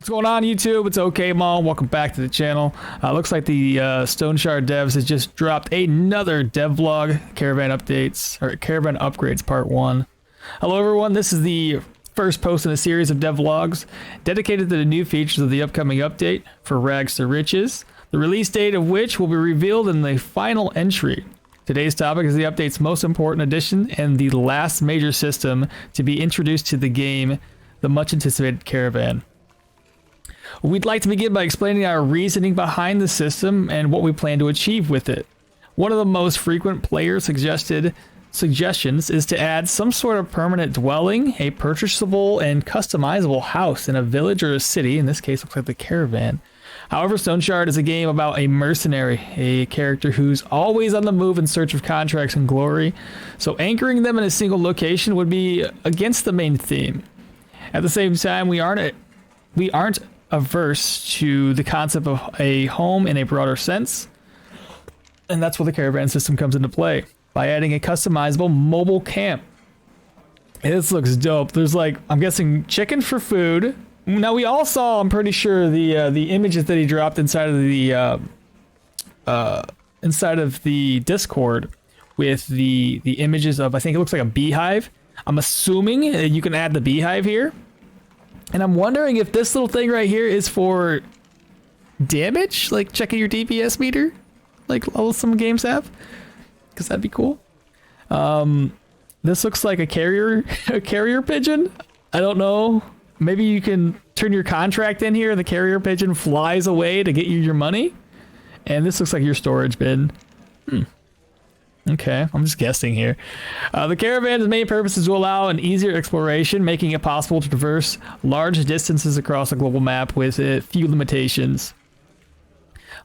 What's going on, YouTube? It's okmall. Welcome back to the channel. Looks like the Stoneshard devs has just dropped another devlog, Caravan updates, or Caravan upgrades part 1. Hello everyone, this is the first post in a series of devlogs dedicated to the new features of the upcoming update for Rags to Riches, the release date of which will be revealed in the final entry. Today's topic is the update's most important addition and the last major system to be introduced to the game, the much anticipated Caravan. We'd like to begin by explaining our reasoning behind the system and what we plan to achieve with it. One of the most frequent player suggestions is to add some sort of permanent dwelling, a purchasable and customizable house in a village or a city. In this case, it looks like the Caravan. However, Stoneshard is a game about a mercenary, a character who's always on the move in search of contracts and glory, so anchoring them in a single location would be against the main theme. At the same time, we aren't averse to the concept of a home in a broader sense, and that's where the Caravan system comes into play, by adding a customizable mobile camp. This looks dope. There's like, I'm guessing, chicken for food. Now we all saw, I'm pretty sure, the images that he dropped inside of the Discord with the images of, I think it looks like a beehive. I'm assuming you can add the beehive here. And I'm wondering if this little thing right here is for damage, like checking your DPS meter, like some games have, because that'd be cool. This looks like a carrier pigeon. I don't know. Maybe you can turn your contract in here and the carrier pigeon flies away to get you your money. And this looks like your storage bin. Okay, I'm just guessing here. The Caravan's main purpose is to allow an easier exploration, making it possible to traverse large distances across a global map with few limitations.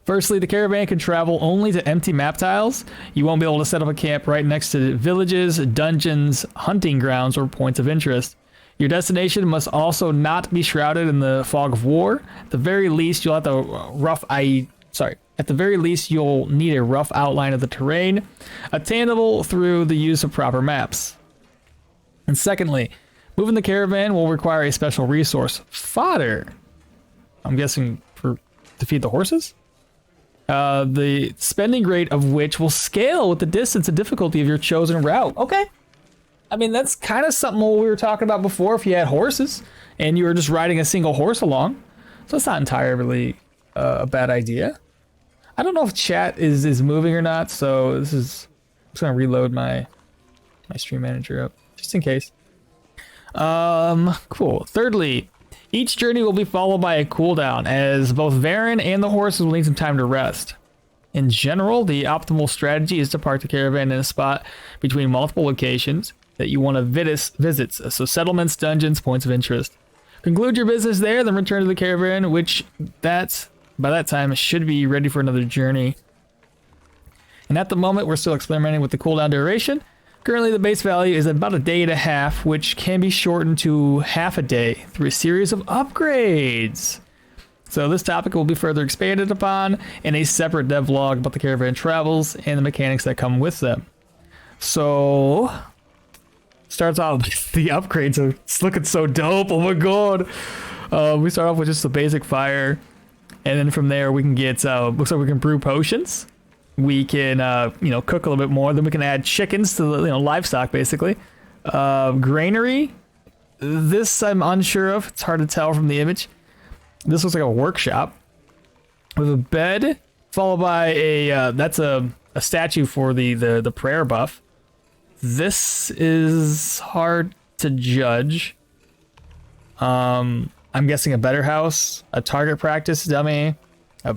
Firstly, the Caravan can travel only to empty map tiles. You won't be able to set up a camp right next to villages, dungeons, hunting grounds, or points of interest. Your destination must also not be shrouded in the fog of war. At the very least, you'll need a rough outline of the terrain, attainable through the use of proper maps. And secondly, moving the Caravan will require a special resource, fodder. I'm guessing to feed the horses? The spending rate of which will scale with the distance and difficulty of your chosen route. Okay. I mean, that's kind of something we were talking about before if you had horses and you were just riding a single horse along. So it's not entirely a bad idea. I don't know if chat is moving or not, so I'm just gonna reload my stream manager up just in case. Cool. Thirdly, each journey will be followed by a cooldown, as both Varen and the horses will need some time to rest. In general, the optimal strategy is to park the Caravan in a spot between multiple locations that you want to visit, so settlements, dungeons, points of interest. Conclude your business there, then return to the Caravan, which by that time, it should be ready for another journey. And at the moment, we're still experimenting with the cooldown duration. Currently, the base value is about a day and a half, which can be shortened to half a day through a series of upgrades. So this topic will be further expanded upon in a separate devlog about the Caravan travels and the mechanics that come with them. So, starts off with the upgrades. It's looking so dope. Oh my god. We start off with just the basic fire. And then from there we can get, looks like we can brew potions. We can, cook a little bit more. Then we can add chickens to the, livestock basically. Granary. This I'm unsure of. It's hard to tell from the image. This looks like a workshop with a bed, followed by that's a statue for the prayer buff. This is hard to judge. I'm guessing a better house, a target practice dummy, a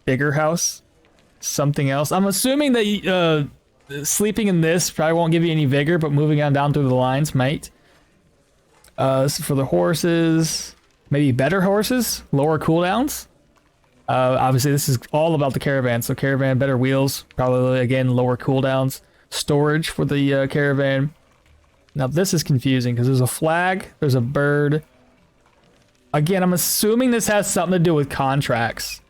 bigger house, something else. I'm assuming that sleeping in this probably won't give you any vigor, but moving on down through the lines might. For the horses, maybe better horses, lower cooldowns. Obviously, this is all about the Caravan, so Caravan, better wheels, probably again lower cooldowns. Storage for the Caravan. Now this is confusing because there's a flag, there's a bird. Again, I'm assuming this has something to do with contracts.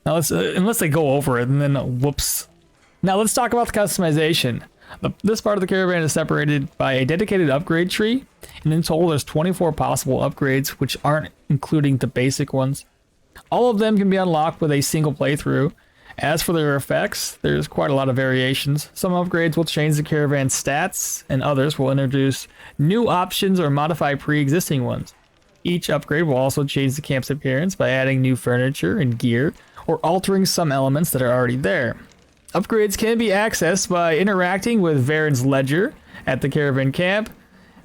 Now let's unless they go over it and then whoops. Now let's talk about the customization. This part of the caravan is separated by a dedicated upgrade tree, and in total there's 24 possible upgrades, which aren't including the basic ones. All of them can be unlocked with a single playthrough. As for their effects, there's quite a lot of variations. Some upgrades will change the caravan's stats, and others will introduce new options or modify pre-existing ones. Each upgrade will also change the camp's appearance by adding new furniture and gear, or altering some elements that are already there. Upgrades can be accessed by interacting with Varen's ledger at the caravan camp.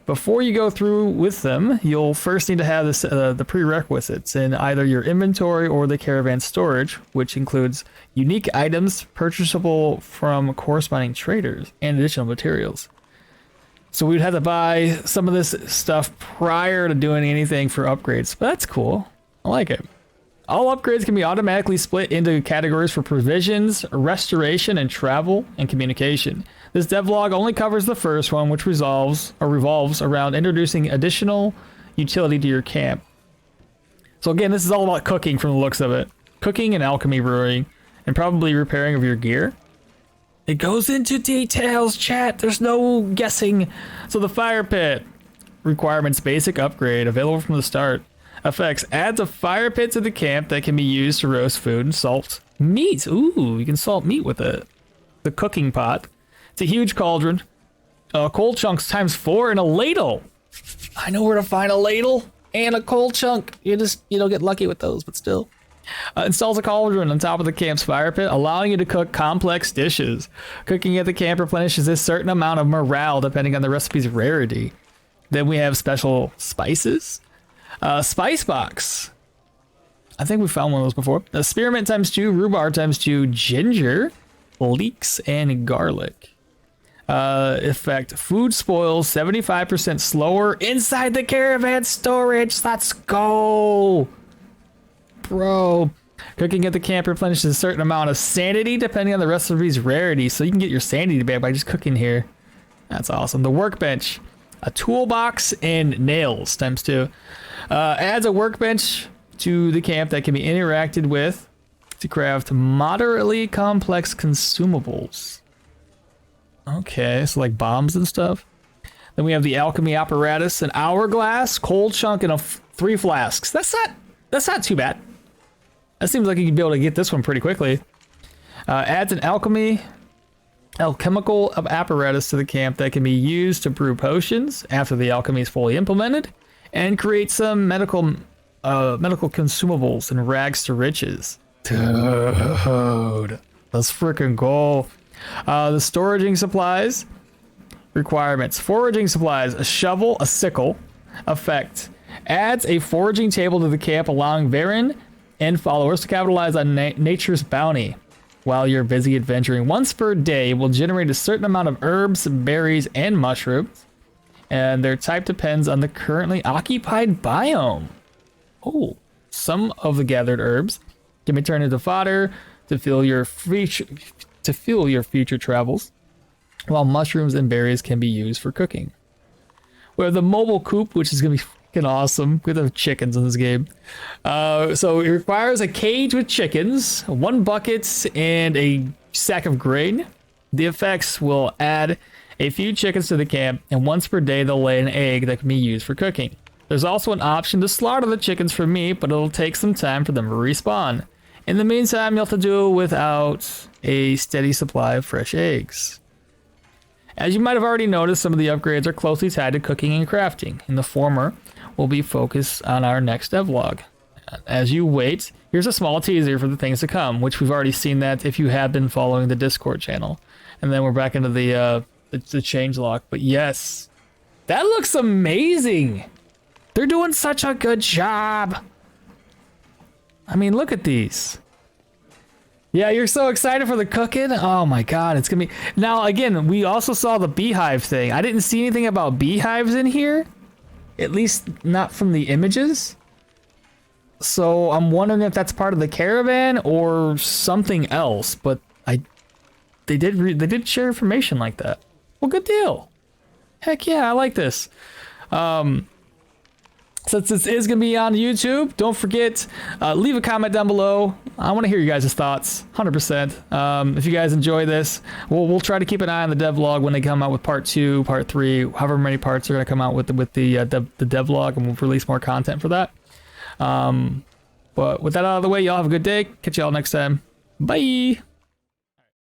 Before you go through with them, you'll first need to have the prerequisites in either your inventory or the caravan storage, which includes unique items purchasable from corresponding traders and additional materials. So we'd have to buy some of this stuff prior to doing anything for upgrades, but that's cool. I like it. All upgrades can be automatically split into categories for provisions, restoration, and travel and communication. This devlog only covers the first one, which revolves around introducing additional utility to your camp. So again, this is all about cooking from the looks of it. Cooking and alchemy brewing, and probably repairing of your gear. It goes into details, chat. There's no guessing. So the fire pit. Requirements: basic upgrade, available from the start. Effects: adds a fire pit to the camp that can be used to roast food and salt meat. Ooh, you can salt meat with it. The cooking pot. It's a huge cauldron. Coal chunks ×4 and a ladle. I know where to find a ladle and a coal chunk. You don't get lucky with those, but still. Installs a cauldron on top of the camp's fire pit, allowing you to cook complex dishes. Cooking at the camp replenishes a certain amount of morale depending on the recipe's rarity. Then we have special spices. Spice box. I think we found one of those before. Spearmint ×2, rhubarb ×2, ginger, leeks, and garlic. Effect: food spoils 75% slower inside the caravan storage. Let's go, bro. Cooking at the camp replenishes a certain amount of sanity depending on the recipe's rarity, so you can get your sanity back by just cooking here. That's awesome. The workbench. A toolbox and nails ×2. Adds a workbench to the camp that can be interacted with to craft moderately complex consumables. Okay, so like bombs and stuff. Then we have the alchemy apparatus: an hourglass, coal chunk, and 3 flasks. That's not too bad. That seems like you could be able to get this one pretty quickly. Adds an alchemical apparatus to the camp that can be used to brew potions after the alchemy is fully implemented, and create some medical consumables and rags to riches. Dude, let's freaking go. The storaging supplies. Requirements: foraging supplies, a shovel, a sickle. Effect: adds a foraging table to the camp, allowing Varen and followers to capitalize on nature's bounty. While you're busy adventuring, once per day will generate a certain amount of herbs, berries, and mushrooms, and their type depends on the currently occupied biome. Oh, some of the gathered herbs can be turned into fodder to fuel your future travels, while mushrooms and berries can be used for cooking. We have the mobile coop, which is going to be fucking awesome. We have chickens in this game. So it requires a cage with chickens, 1 bucket, and a sack of grain. The effects will add a few chickens to the camp, and once per day they'll lay an egg that can be used for cooking. There's also an option to slaughter the chickens for meat, but it'll take some time for them to respawn. In the meantime, you'll have to do it without a steady supply of fresh eggs. As you might have already noticed, some of the upgrades are closely tied to cooking and crafting, and the former will be focused on our next devlog. As you wait, here's a small teaser for the things to come, which we've already seen that if you have been following the Discord channel. And then we're back into the changelog. But yes, that looks amazing. They're doing such a good job. I mean, look at these. Yeah, you're so excited for the cooking. Oh my God, it's gonna be. Now, again, we also saw the beehive thing. I didn't see anything about beehives in here, at least not from the images. So I'm wondering if that's part of the caravan or something else. But they did share information like that. Well, good deal. Heck yeah, I like this. Since this is going to be on YouTube, don't forget, leave a comment down below. I want to hear you guys' thoughts, 100%. If you guys enjoy this, we'll try to keep an eye on the devlog when they come out with part 2, part 3, however many parts are going to come out with the devlog, and we'll release more content for that. But with that out of the way, y'all have a good day. Catch y'all next time. Bye!